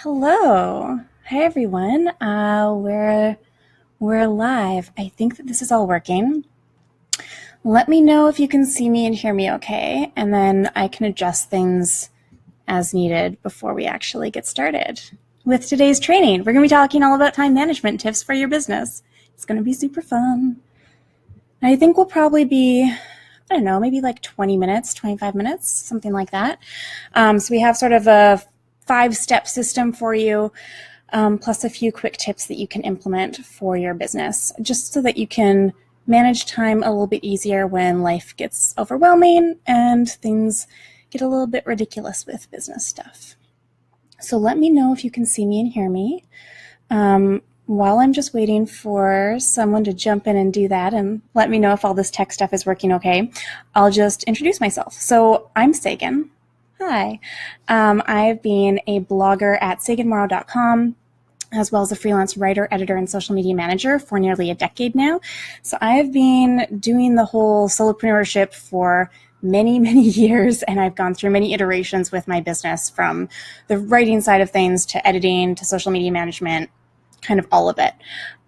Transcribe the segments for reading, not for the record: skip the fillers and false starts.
Hello. Hi, everyone. We're live. I think that this is all working. Let me know if you can see me and hear me okay, and then I can adjust things as needed before we actually get started. With today's training, we're going to be talking all about time management tips for your business. It's going to be super fun. I think we'll probably be, maybe like 20 minutes, 25 minutes, something like that. So we have sort of a 5-step system for you, plus a few quick tips that you can implement for your business, just so that you can manage time a little bit easier when life gets overwhelming and things get a little bit ridiculous with business stuff. So let me know if you can see me and hear me. While I'm just waiting for someone to jump in and do that and let me know if all this tech stuff is working okay, I'll just introduce myself. So I'm Sagan. Hi. I've been a blogger at saganmorrow.com, as well as a freelance writer, editor, and social media manager for nearly a decade now. So I've been doing the whole solopreneurship for many, many years, and I've gone through many iterations with my business, from the writing side of things to editing to social media management, kind of all of it.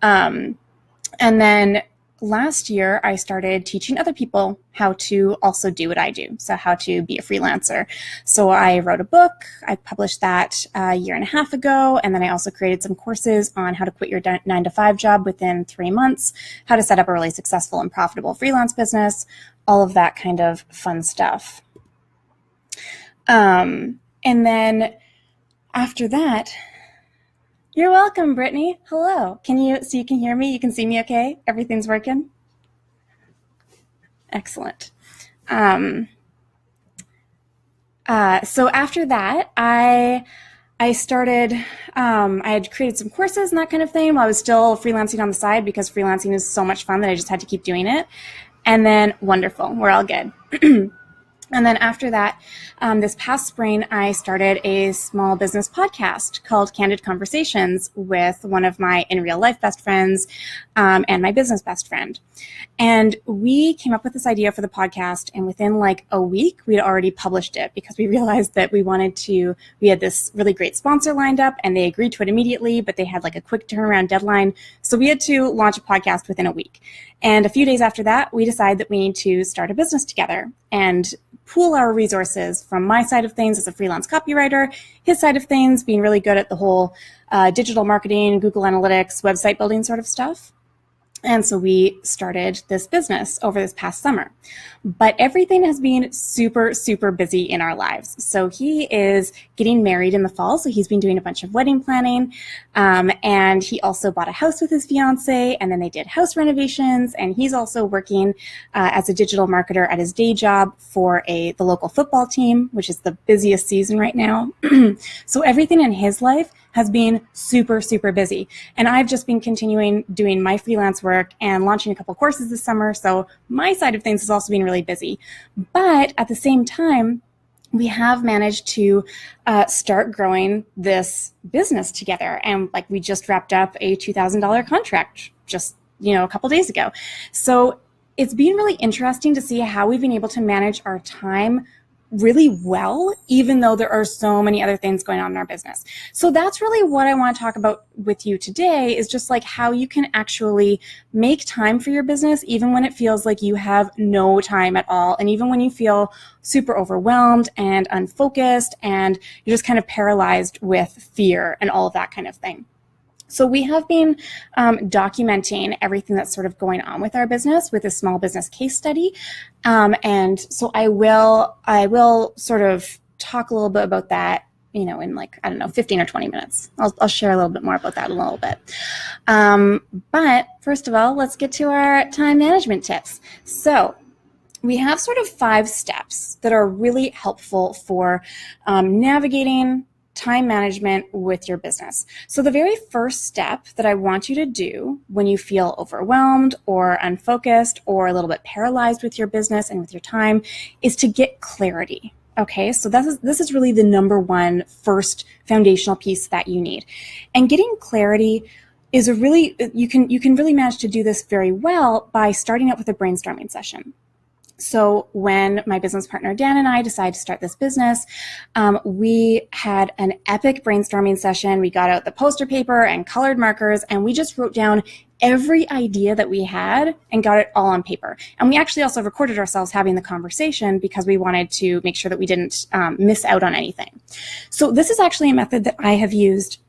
And then last year, I started teaching other people how to also do what I do, so how to be a freelancer. So I wrote a book. I published that a year and a half ago, and then I also created some courses on how to quit your 9-to-5 job within 3 months, how to set up a really successful and profitable freelance business, all of that kind of fun stuff. And then after that, you're welcome, Brittany. Hello. You can hear me? You can see me okay? Everything's working? Excellent. So after that, I started, I had created some courses and that kind of thing while I was still freelancing on the side, because freelancing is so much fun that I just had to keep doing it. And then, wonderful, we're all good. And then after that, this past spring, I started a small business podcast called Candid Conversations with one of my in real life best friends and my business best friend. And we came up with this idea for the podcast, and within like a week, we'd already published it, because we realized that we had this really great sponsor lined up, and they agreed to it immediately, but they had like a quick turnaround deadline. So we had to launch a podcast within a week. And a few days after that, we decided that we need to start a business together and pool our resources, from my side of things as a freelance copywriter, his side of things being really good at the whole digital marketing, Google Analytics, website building sort of stuff. And so we started this business over this past summer. But everything has been super, super busy in our lives. So he is getting married in the fall, so he's been doing a bunch of wedding planning. And he also bought a house with his fiance, and then they did house renovations. And he's also working as a digital marketer at his day job for the local football team, which is the busiest season right now. So everything in his life has been super, super busy. And I've just been continuing doing my freelance work and launching a couple courses this summer. So my side of things has also been really busy. But at the same time, we have managed to start growing this business together. And like, we just wrapped up a $2,000 contract just, a couple days ago. So it's been really interesting to see how we've been able to manage our time really well, even though there are so many other things going on in our business. So that's really what I want to talk about with you today, is just like how you can actually make time for your business, even when it feels like you have no time at all. And even when you feel super overwhelmed and unfocused and you're just kind of paralyzed with fear and all of that kind of thing. So we have been documenting everything that's sort of going on with our business with a small business case study. And so I will sort of talk a little bit about that, in like, 15 or 20 minutes. I'll share a little bit more about that in a little bit. But first of all, let's get to our time management tips. So we have sort of 5 steps that are really helpful for navigating time management with your business. So the very first step that I want you to do when you feel overwhelmed or unfocused or a little bit paralyzed with your business and with your time is to get clarity. Okay, so this is really the number one first foundational piece that you need. And getting clarity is you can really manage to do this very well by starting out with a brainstorming session. So when my business partner Dan and I decided to start this business, we had an epic brainstorming session. We got out the poster paper and colored markers, and we just wrote down every idea that we had and got it all on paper. And we actually also recorded ourselves having the conversation because we wanted to make sure that we didn't miss out on anything. So this is actually a method that I have used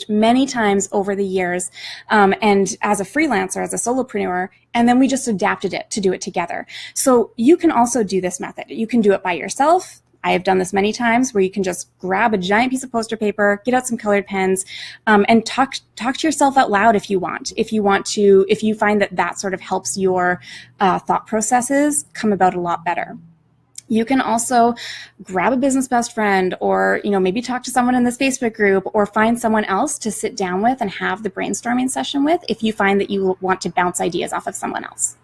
many times over the years, and as a freelancer, as a solopreneur, and then we just adapted it to do it together. So you can also do this method. You can do it by yourself. I have done this many times where you can just grab a giant piece of poster paper, get out some colored pens, and talk to yourself out loud if you want. If you find that sort of helps your thought processes come about a lot better. You can also grab a business best friend, or maybe talk to someone in this Facebook group, or find someone else to sit down with and have the brainstorming session with if you find that you want to bounce ideas off of someone else.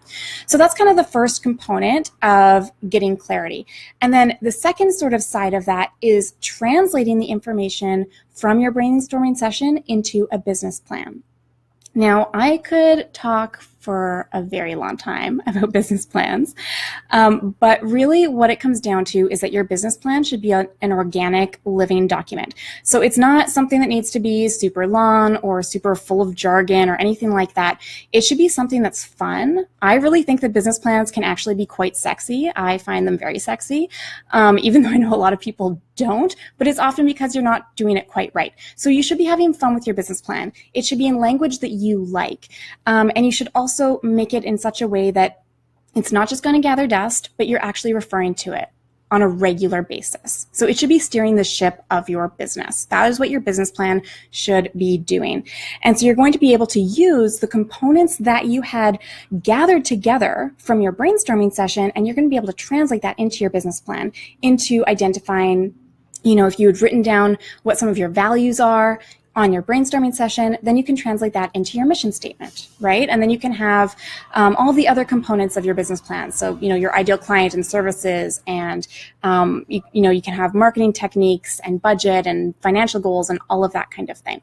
So that's kind of the first component of getting clarity. And then the second sort of side of that is translating the information from your brainstorming session into a business plan. Now, I could talk for a very long time about business plans, but really what it comes down to is that your business plan should be an organic, living document. So it's not something that needs to be super long or super full of jargon or anything like that. It should be something that's fun. I really think that business plans can actually be quite sexy. I find them very sexy, even though I know a lot of people don't, but it's often because you're not doing it quite right. So you should be having fun with your business plan. It should be in language that you like, and you should also make it in such a way that it's not just going to gather dust, but you're actually referring to it on a regular basis. So it should be steering the ship of your business. That is what your business plan should be doing. And so you're going to be able to use the components that you had gathered together from your brainstorming session, and you're going to be able to translate that into your business plan, into identifying, if you had written down what some of your values are on your brainstorming session, then you can translate that into your mission statement, right? And then you can have all the other components of your business plan. So, your ideal client and services, and, you can have marketing techniques and budget and financial goals and all of that kind of thing.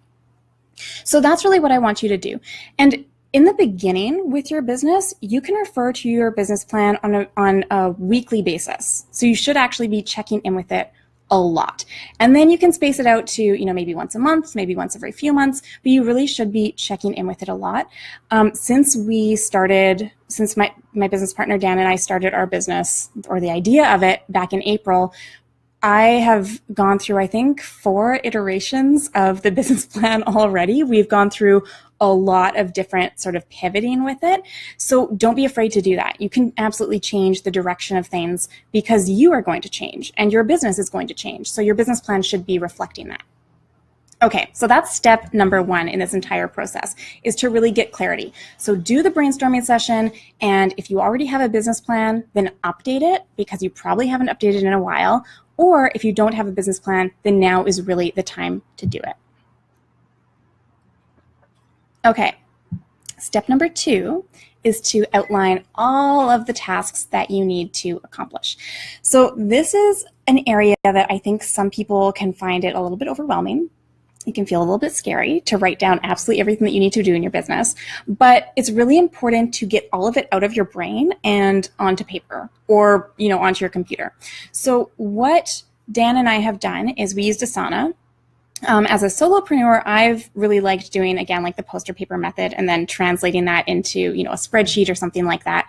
So that's really what I want you to do. And in the beginning with your business, you can refer to your business plan on a weekly basis. So you should actually be checking in with it a lot. And then you can space it out to, maybe once a month, maybe once every few months, but you really should be checking in with it a lot. Since my business partner Dan and I started our business, or the idea of it, back in April, I have gone through, I think, 4 iterations of the business plan already. We've gone through a lot of different sort of pivoting with it. So don't be afraid to do that. You can absolutely change the direction of things because you are going to change and your business is going to change. So your business plan should be reflecting that. Okay, so that's step number 1 in this entire process, is to really get clarity. So do the brainstorming session, and if you already have a business plan, then update it, because you probably haven't updated in a while. Or if you don't have a business plan, then now is really the time to do it. Okay, step number 2 is to outline all of the tasks that you need to accomplish. So this is an area that I think some people can find it a little bit overwhelming. It can feel a little bit scary to write down absolutely everything that you need to do in your business, but it's really important to get all of it out of your brain and onto paper, or onto your computer. So what Dan and I have done is we used Asana. As a solopreneur, I've really liked doing, again, like the poster paper method, and then translating that into, a spreadsheet or something like that.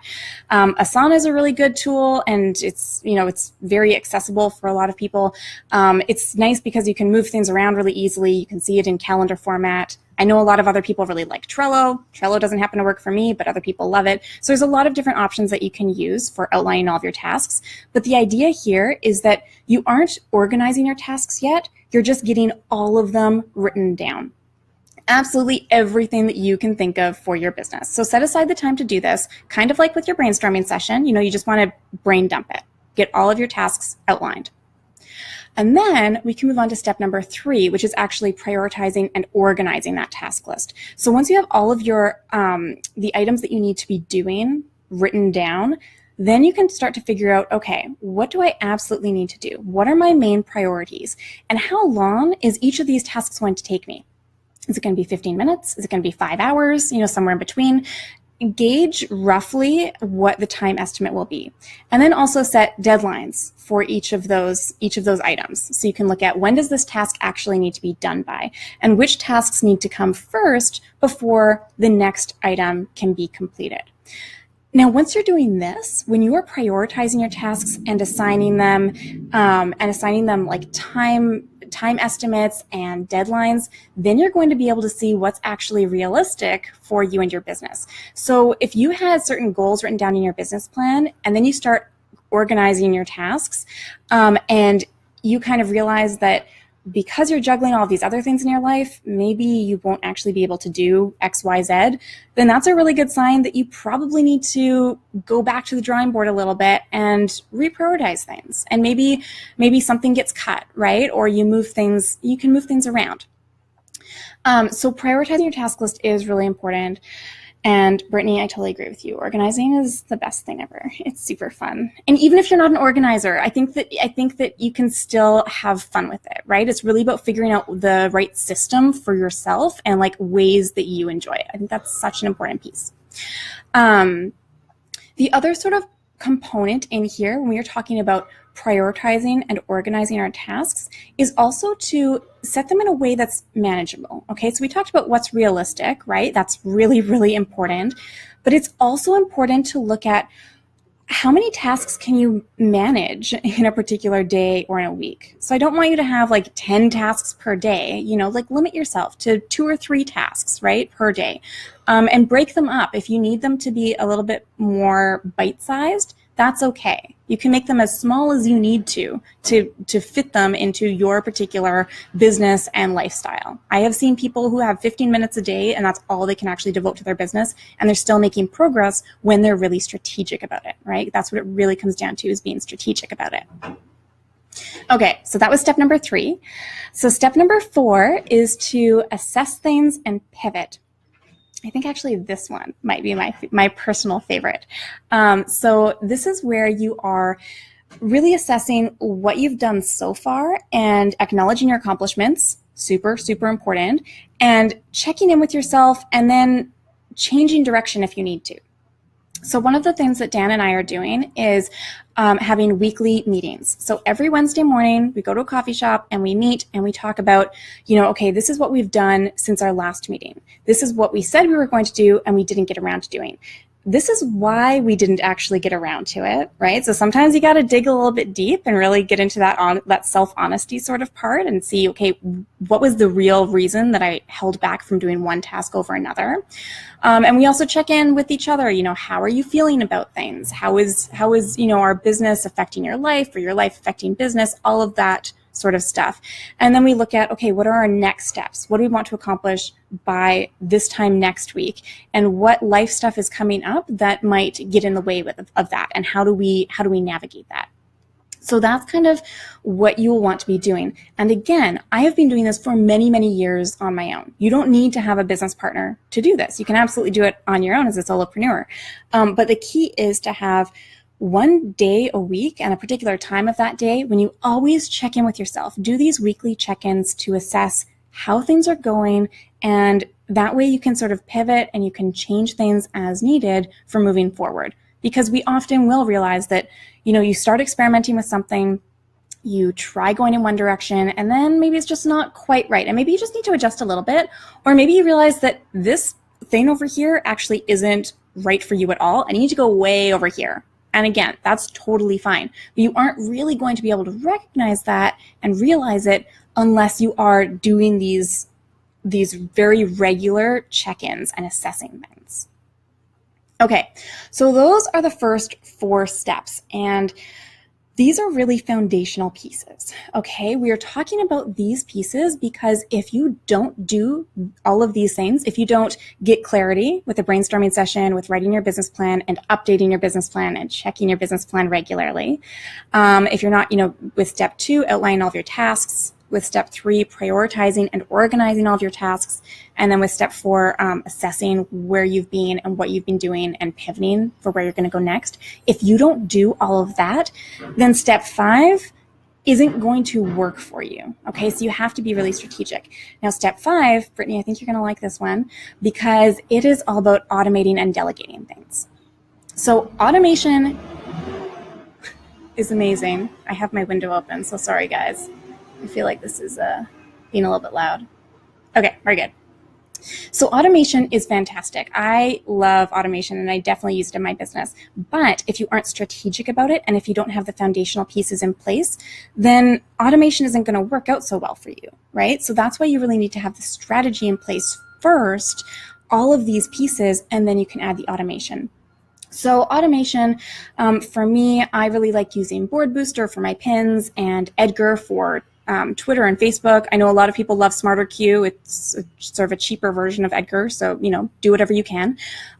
Asana is a really good tool, and it's very accessible for a lot of people. It's nice because you can move things around really easily. You can see it in calendar format. I know a lot of other people really like Trello. Trello doesn't happen to work for me, but other people love it. So there's a lot of different options that you can use for outlining all of your tasks. But the idea here is that you aren't organizing your tasks yet. You're just getting all of them written down. Absolutely everything that you can think of for your business. So set aside the time to do this, kind of like with your brainstorming session. You just want to brain dump it. Get all of your tasks outlined. And then we can move on to step number 3, which is actually prioritizing and organizing that task list. So once you have all of your the items that you need to be doing written down, then you can start to figure out, okay, what do I absolutely need to do? What are my main priorities? And how long is each of these tasks going to take me? Is it going to be 15 minutes? Is it going to be 5 hours? Somewhere in between. gauge roughly what the time estimate will be. And then also set deadlines for each of those items. So you can look at, when does this task actually need to be done by, and which tasks need to come first before the next item can be completed. Now, once you're doing this, when you are prioritizing your tasks and assigning them like time estimates and deadlines, then you're going to be able to see what's actually realistic for you and your business. So if you had certain goals written down in your business plan, and then you start organizing your tasks, and you kind of realize that because you're juggling all these other things in your life, maybe you won't actually be able to do X, Y, Z, then that's a really good sign that you probably need to go back to the drawing board a little bit and reprioritize things. And maybe something gets cut, right? Or you can move things around. So prioritizing your task list is really important. And Brittany, I totally agree with you. Organizing is the best thing ever. It's super fun. And even if you're not an organizer, I think that you can still have fun with it, right? It's really about figuring out the right system for yourself and like ways that you enjoy it. I think that's such an important piece. The other sort of component in here when we are talking about prioritizing and organizing our tasks is also to set them in a way that's manageable. Okay, so we talked about what's realistic, right? That's really, really important. But it's also important to look at how many tasks can you manage in a particular day or in a week. So I don't want you to have like 10 tasks per day, like limit yourself to 2 or 3 tasks, right, per day. And break them up. If you need them to be a little bit more bite-sized, that's okay. You can make them as small as you need to fit them into your particular business and lifestyle. I have seen people who have 15 minutes a day and that's all they can actually devote to their business, and they're still making progress when they're really strategic about it, right? That's what it really comes down to, is being strategic about it. Okay, so that was step number 3. So step number 4 is to assess things and pivot. I think actually this one might be my personal favorite. So this is where you are really assessing what you've done so far and acknowledging your accomplishments, super, super important, and checking in with yourself and then changing direction if you need to. So one of the things that Dan and I are doing is having weekly meetings. So every Wednesday morning, we go to a coffee shop and we meet and we talk about, okay, this is what we've done since our last meeting. This is what we said we were going to do and we didn't get around to doing. This is why we didn't actually get around to it, right? So sometimes you got to dig a little bit deep and really get into that self-honesty sort of part and see, okay, what was the real reason that I held back from doing one task over another? And we also check in with each other. How are you feeling about things? How is our business affecting your life, or your life affecting business? All of that sort of stuff. And then we look at, okay, what are our next steps? What do we want to accomplish by this time next week? And what life stuff is coming up that might get in the way of that? And how do we navigate that? So that's kind of what you will want to be doing. And again, I have been doing this for many, many years on my own. You don't need to have a business partner to do this. You can absolutely do it on your own as a solopreneur. But the key is to have one day a week and a particular time of that day when you always check in with yourself. Do these weekly check-ins to assess how things are going, and that way you can sort of pivot and you can change things as needed for moving forward. Because we often will realize that, you start experimenting with something, you try going in one direction, and then maybe it's just not quite right. And maybe you just need to adjust a little bit, or maybe you realize that this thing over here actually isn't right for you at all, and you need to go way over here. And again, that's totally fine. But you aren't really going to be able to recognize that and realize it unless you are doing these very regular check-ins and assessing things. Okay, so those are the first 4 steps. And these are really foundational pieces, okay? We are talking about these pieces because if you don't do all of these things, if you don't get clarity with a brainstorming session, with writing your business plan and updating your business plan and checking your business plan regularly, if you're not, with step 2, outlining all of your tasks, with step 3, prioritizing and organizing all of your tasks, and then with step 4, assessing where you've been and what you've been doing and pivoting for where you're going to go next. If you don't do all of that, then step 5 isn't going to work for you. Okay, so you have to be really strategic. Now, step 5, Brittany, I think you're going to like this one because it is all about automating and delegating things. So automation is amazing. I have my window open, so sorry guys. I feel like this is being a little bit loud. Okay, very good. So automation is fantastic. I love automation and I definitely use it in my business. But if you aren't strategic about it and if you don't have the foundational pieces in place, then automation isn't going to work out so well for you, right? So that's why you really need to have the strategy in place first, all of these pieces, and then you can add the automation. So automation, for me, I really like using Board Booster for my pins and Edgar for Twitter and Facebook. I know a lot of people love SmarterQ. It's sort of a cheaper version of Edgar, so do whatever you can.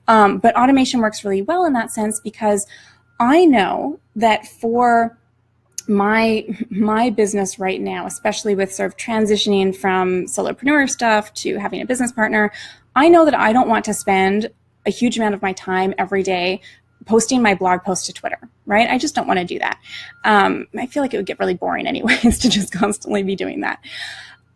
But automation works really well in that sense because I know that for my business right now, especially with sort of transitioning from solopreneur stuff to having a business partner, I know that I don't want to spend a huge amount of my time every day posting my blog post to Twitter, right? I just don't want to do that. I feel like it would get really boring anyways to just constantly be doing that.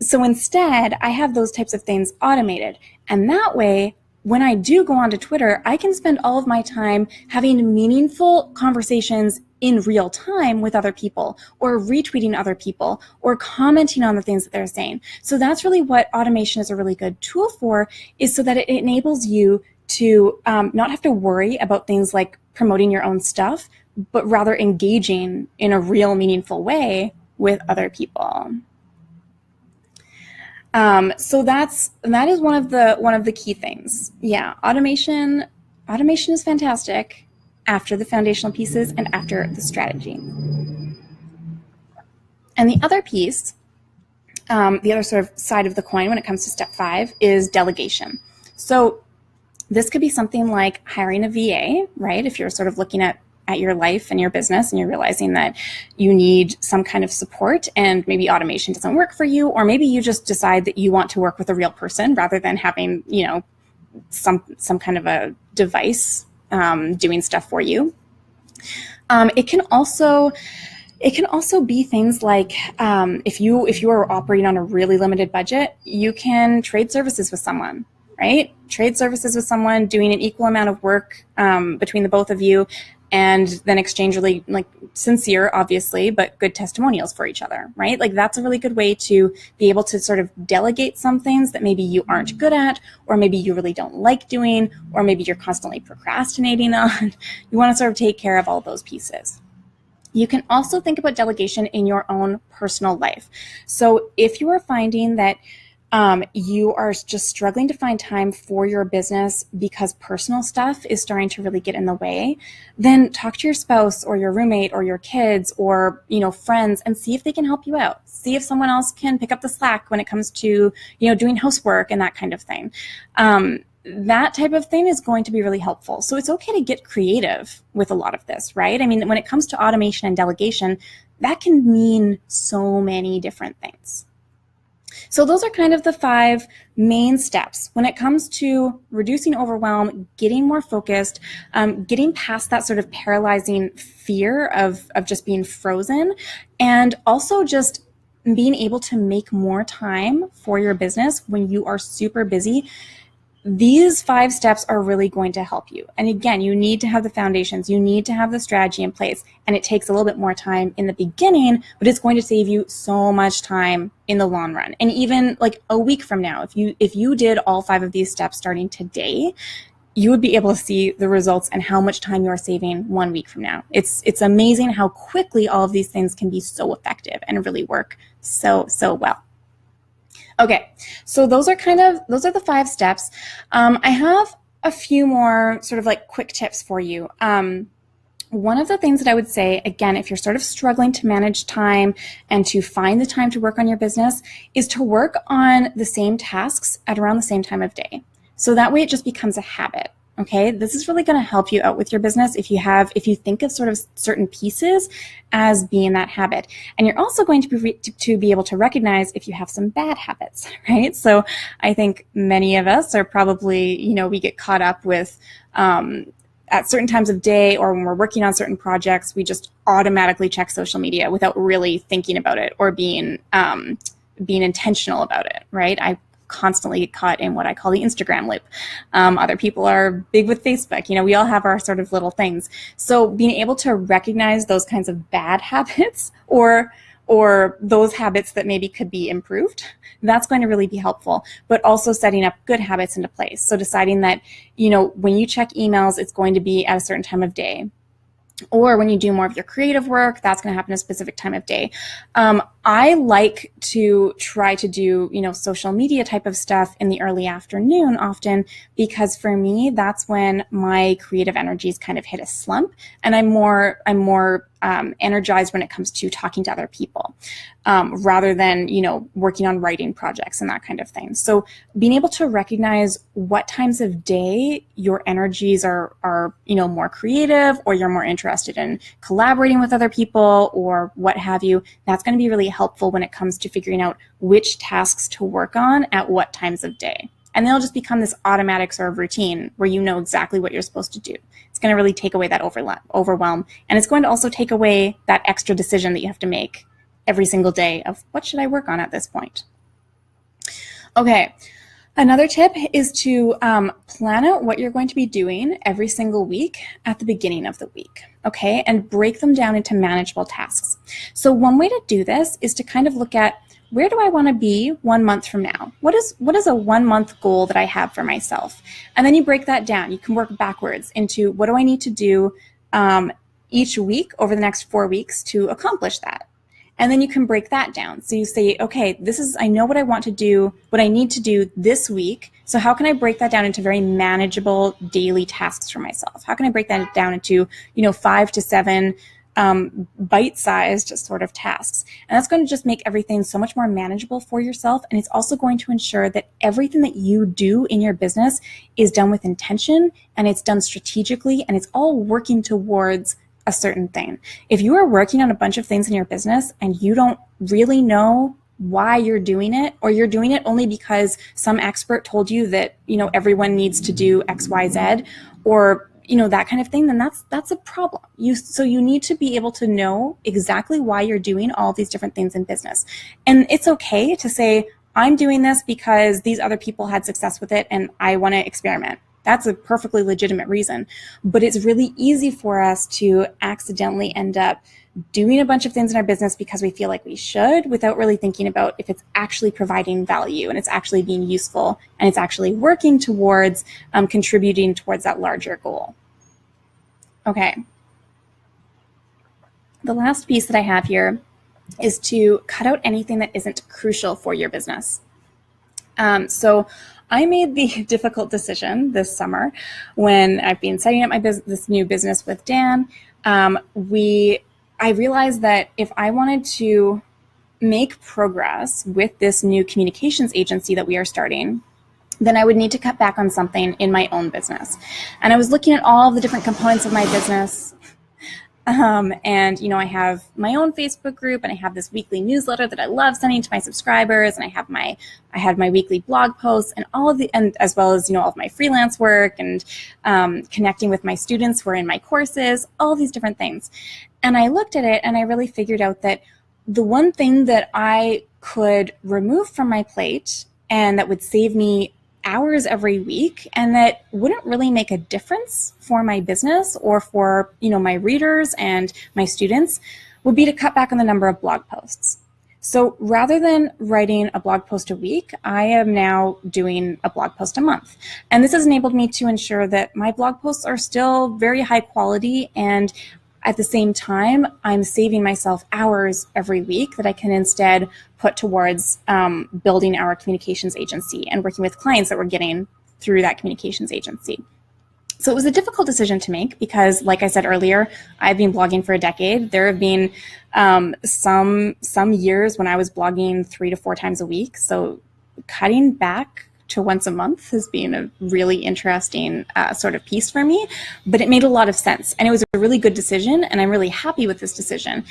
So instead, I have those types of things automated. And that way, when I do go onto Twitter, I can spend all of my time having meaningful conversations in real time with other people, or retweeting other people, or commenting on the things that they're saying. So that's really what automation is a really good tool for, is so that it enables you to not have to worry about things like promoting your own stuff, but rather engaging in a real meaningful way with other people. So that is one of the key things. Yeah, automation is fantastic after the foundational pieces and after the strategy. And the other piece, the other sort of side of the coin when it comes to step 5 is delegation. So this could be something like hiring a VA, right? If you're sort of looking at your life and your business and you're realizing that you need some kind of support and maybe automation doesn't work for you, or maybe you just decide that you want to work with a real person rather than having, some kind of a device doing stuff for you. It can also be things like if you are operating on a really limited budget, you can trade services with someone, right? Trade services with someone, doing an equal amount of work between the both of you, and then exchange really sincere, obviously, but good testimonials for each other, right? Like that's a really good way to be able to sort of delegate some things that maybe you aren't good at, or maybe you really don't like doing, or maybe you're constantly procrastinating on. You want to sort of take care of all those pieces. You can also think about delegation in your own personal life. So if you are finding that you are just struggling to find time for your business because personal stuff is starting to really get in the way, then talk to your spouse or your roommate or your kids or, friends and see if they can help you out. See if someone else can pick up the slack when it comes to, doing housework and that kind of thing. That type of thing is going to be really helpful. So it's okay to get creative with a lot of this, right? I mean, when it comes to automation and delegation, that can mean so many different things. So those are kind of the 5 main steps when it comes to reducing overwhelm, getting more focused, getting past that sort of paralyzing fear of just being frozen, and also just being able to make more time for your business when you are super busy. These 5 steps are really going to help you. And again, you need to have the foundations, you need to have the strategy in place, and it takes a little bit more time in the beginning, but it's going to save you so much time in the long run. And even like a week from now, if you did all 5 of these steps starting today, you would be able to see the results and how much time you are saving 1 week from now. It's amazing how quickly all of these things can be so effective and really work so well. Okay, so those are the 5 steps. I have a few more sort of like quick tips for you. One of the things that I would say, again, if you're sort of struggling to manage time and to find the time to work on your business, is to work on the same tasks at around the same time of day. So that way it just becomes a habit. Okay, this is really going to help you out with your business if you think of sort of certain pieces as being that habit. And you're also going to be able to recognize if you have some bad habits, right? So I think many of us are probably, we get caught up with at certain times of day or when we're working on certain projects, we just automatically check social media without really thinking about it or being intentional about it, right? I constantly get caught in what I call the Instagram loop. Other people are big with Facebook. We all have our sort of little things. So being able to recognize those kinds of bad habits or those habits that maybe could be improved, that's going to really be helpful. But also setting up good habits into place. So deciding that, when you check emails, it's going to be at a certain time of day. Or when you do more of your creative work, that's going to happen at a specific time of day. I like to try to do, social media type of stuff in the early afternoon often, because for me, that's when my creative energies kind of hit a slump, and I'm more energized when it comes to talking to other people, rather than, working on writing projects and that kind of thing. So being able to recognize what times of day your energies are more creative, or you're more interested in collaborating with other people or what have you, that's going to be really helpful when it comes to figuring out which tasks to work on at what times of day. And they'll just become this automatic sort of routine where you know exactly what you're supposed to do. It's going to really take away that overwhelm. And it's going to also take away that extra decision that you have to make every single day of what should I work on at this point. Okay, another tip is to plan out what you're going to be doing every single week at the beginning of the week, okay? And break them down into manageable tasks. So one way to do this is to kind of look at, where do I want to be 1 month from now? What is a 1 month goal that I have for myself? And then you break that down. You can work backwards into, what do I need to do each week over the next 4 weeks to accomplish that? And then you can break that down. So you say, okay, I know what I want to do, what I need to do this week. So how can I break that down into very manageable daily tasks for myself? How can I break that down into, 5 to 7 bite-sized sort of tasks? And that's going to just make everything so much more manageable for yourself. And it's also going to ensure that everything that you do in your business is done with intention, and it's done strategically, and it's all working towards a certain thing. If you are working on a bunch of things in your business and you don't really know why you're doing it, or you're doing it only because some expert told you that, everyone needs to do X, Y, Z, or that kind of thing, then that's a problem. So you need to be able to know exactly why you're doing all these different things in business. And it's okay to say, I'm doing this because these other people had success with it and I want to experiment. That's a perfectly legitimate reason. But it's really easy for us to accidentally end up doing a bunch of things in our business because we feel like we should, without really thinking about if it's actually providing value and it's actually being useful and it's actually working towards contributing towards that larger goal. Okay. The last piece that I have here is to cut out anything that isn't crucial for your business. So I made the difficult decision this summer when I've been setting up this new business with Dan. I realized that if I wanted to make progress with this new communications agency that we are starting, then I would need to cut back on something in my own business. And I was looking at all of the different components of my business. And, I have my own Facebook group, and I have this weekly newsletter that I love sending to my subscribers. And I had my weekly blog posts and and as well as, all of my freelance work and connecting with my students who are in my courses, all these different things. And I looked at it and I really figured out that the one thing that I could remove from my plate and that would save me hours every week and that wouldn't really make a difference for my business or for, my readers and my students would be to cut back on the number of blog posts. So rather than writing a blog post a week, I am now doing a blog post a month. And this has enabled me to ensure that my blog posts are still very high quality, and at the same time, I'm saving myself hours every week that I can instead put towards building our communications agency and working with clients that we're getting through that communications agency. So it was a difficult decision to make because, like I said earlier, I've been blogging for a decade. There have been some years when I was blogging 3 to 4 times a week. So cutting back to once a month has been a really interesting sort of piece for me, but it made a lot of sense. And it was a really good decision, and I'm really happy with this decision.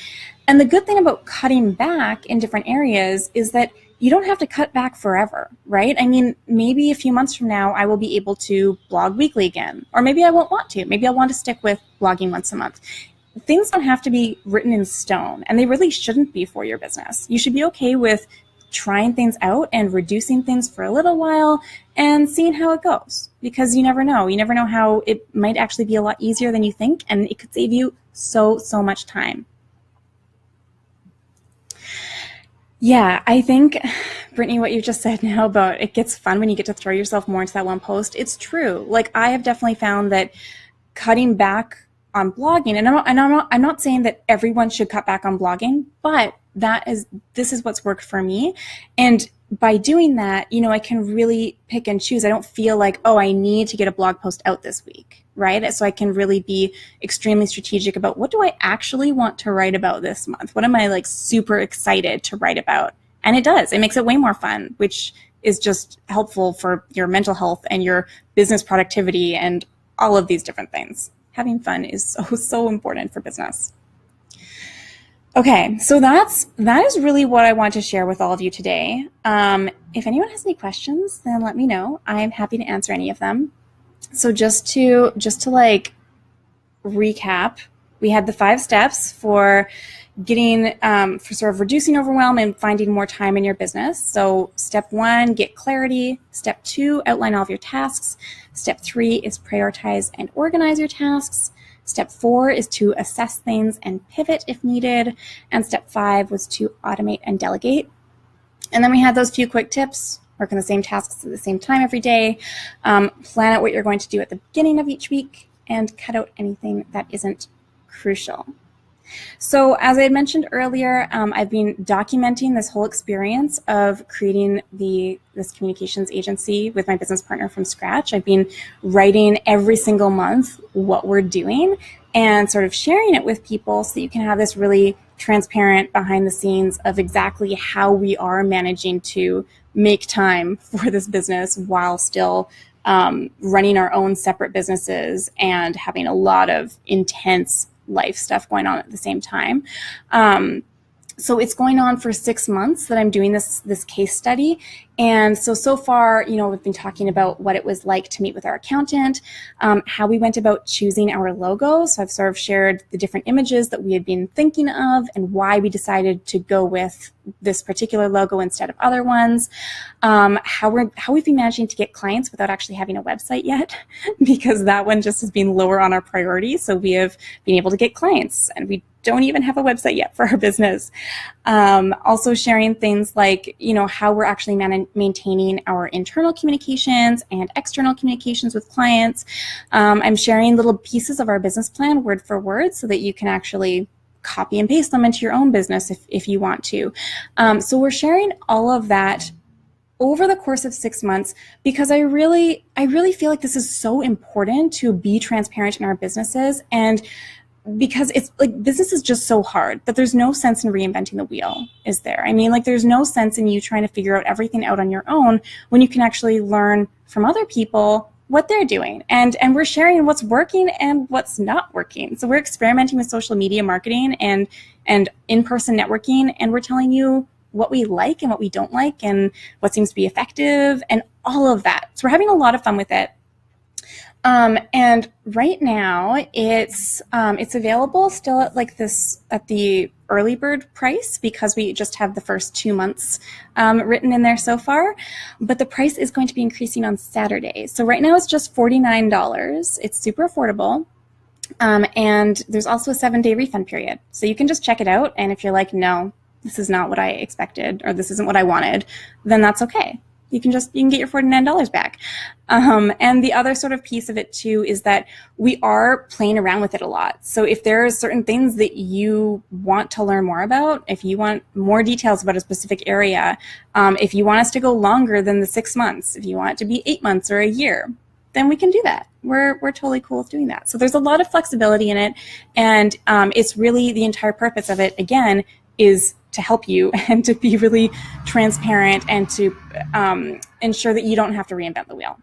And the good thing about cutting back in different areas is that you don't have to cut back forever, right? I mean, maybe a few months from now, I will be able to blog weekly again, or maybe I won't want to. Maybe I'll want to stick with blogging once a month. Things don't have to be written in stone, and they really shouldn't be for your business. You should be okay with trying things out and reducing things for a little while and seeing how it goes, because you never know. You never know how it might actually be a lot easier than you think, and it could save you so much time. Yeah, I think, Brittany, what you just said now about it gets fun when you get to throw yourself more into that one post, it's true. Like, I have definitely found that cutting back on blogging, and I'm not saying that everyone should cut back on blogging, but this is what's worked for me. And by doing that, I can really pick and choose. I don't feel like, oh, I need to get a blog post out this week, right? So I can really be extremely strategic about what do I actually want to write about this month? What am I like super excited to write about? And it makes it way more fun, which is just helpful for your mental health and your business productivity and all of these different things. Having fun is so important for business. Okay, so that is really what I want to share with all of you today. If anyone has any questions, then let me know. I'm happy to answer any of them. So just to like recap, we had the 5 steps for getting for sort of reducing overwhelm and finding more time in your business. So step 1, get clarity. Step 2, outline all of your tasks. Step 3 is prioritize and organize your tasks. Step 4 is to assess things and pivot if needed. And step 5 was to automate and delegate. And then we had those few quick tips: work on the same tasks at the same time every day, plan out what you're going to do at the beginning of each week, and cut out anything that isn't crucial. So as I had mentioned earlier, I've been documenting this whole experience of creating this communications agency with my business partner from scratch. I've been writing every single month what we're doing and sort of sharing it with people so that you can have this really transparent behind the scenes of exactly how we are managing to make time for this business while still running our own separate businesses and having a lot of intense life stuff going on at the same time. So it's going on for 6 months that I'm doing this case study. And so far, we've been talking about what it was like to meet with our accountant, how we went about choosing our logo. So I've sort of shared the different images that we had been thinking of and why we decided to go with this particular logo instead of other ones, how we've been managing to get clients without actually having a website yet, because that one just has been lower on our priority. So we have been able to get clients, and we don't even have a website yet for our business. Also sharing things like, how we're actually maintaining our internal communications and external communications with clients. I'm sharing little pieces of our business plan word for word so that you can actually copy and paste them into your own business if you want to. So we're sharing all of that over the course of 6 months because I really feel like this is so important to be transparent in our businesses, and because it's like business is just so hard that there's no sense in reinventing the wheel, is there? I mean, like, there's no sense in you trying to figure out everything out on your own when you can actually learn from other people what they're doing. And we're sharing what's working and what's not working. So we're experimenting with social media marketing and in-person networking, and we're telling you what we like and what we don't like and what seems to be effective and all of that. So we're having a lot of fun with it. And right now it's available still at at the early bird price, because we just have the first 2 months written in there so far, but the price is going to be increasing on Saturday. So right now it's just $49. It's super affordable. And there's also a 7-day refund period. So you can just check it out. And if you're like, no, this is not what I expected, or this isn't what I wanted, then that's okay. You can get your $49 back. And the other sort of piece of it too is that we are playing around with it a lot. So if there are certain things that you want to learn more about, if you want more details about a specific area, if you want us to go longer than the 6 months, if you want it to be 8 months or a year, then we can do that. We're totally cool with doing that. So there's a lot of flexibility in it. And it's really the entire purpose of it, again, is to help you and to be really transparent and to ensure that you don't have to reinvent the wheel.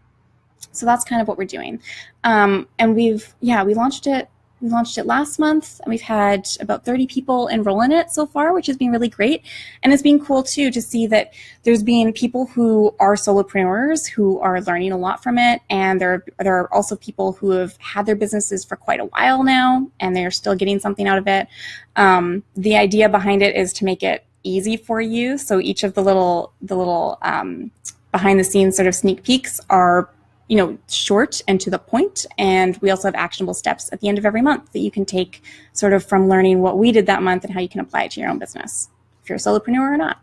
So that's kind of what we're doing. And we launched it We launched it last month, and we've had about 30 people enroll in it so far, which has been really great. And it's been cool too to see that there's been people who are solopreneurs who are learning a lot from it, and there are also people who have had their businesses for quite a while now, and they're still getting something out of it. The idea behind it is to make it easy for you. So each of the little behind the scenes sort of sneak peeks are short and to the point. And we also have actionable steps at the end of every month that you can take sort of from learning what we did that month and how you can apply it to your own business, if you're a solopreneur or not.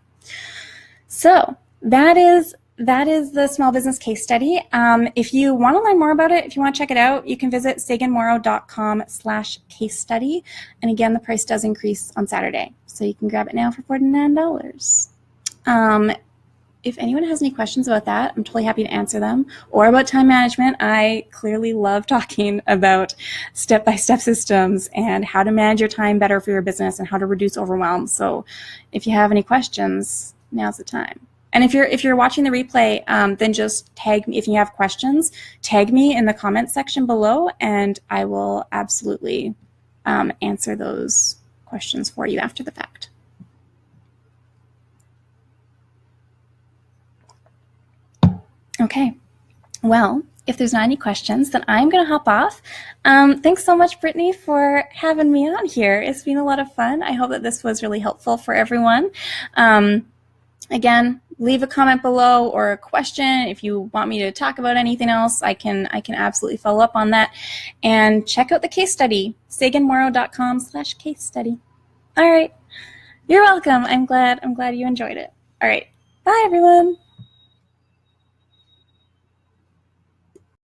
So that is the small business case study. If you want to learn more about it, if you want to check it out, you can visit saganmorrow.com/case study. And again, the price does increase on Saturday, so you can grab it now for $49. If anyone has any questions about that, I'm totally happy to answer them. Or about time management, I clearly love talking about step-by-step systems and how to manage your time better for your business and how to reduce overwhelm. So if you have any questions, now's the time. And if you're watching the replay, then just tag me. If you have questions, tag me in the comments section below, and I will absolutely answer those questions for you after the fact. Okay, well, if there's not any questions, then I'm going to hop off. Thanks so much, Brittany, for having me on here. It's been a lot of fun. I hope that this was really helpful for everyone. Again, leave a comment below or a question. If you want me to talk about anything else, I can absolutely follow up on that. And check out the case study, saganmorrow.com/case study. All right, you're welcome. I'm glad you enjoyed it. All right, bye everyone.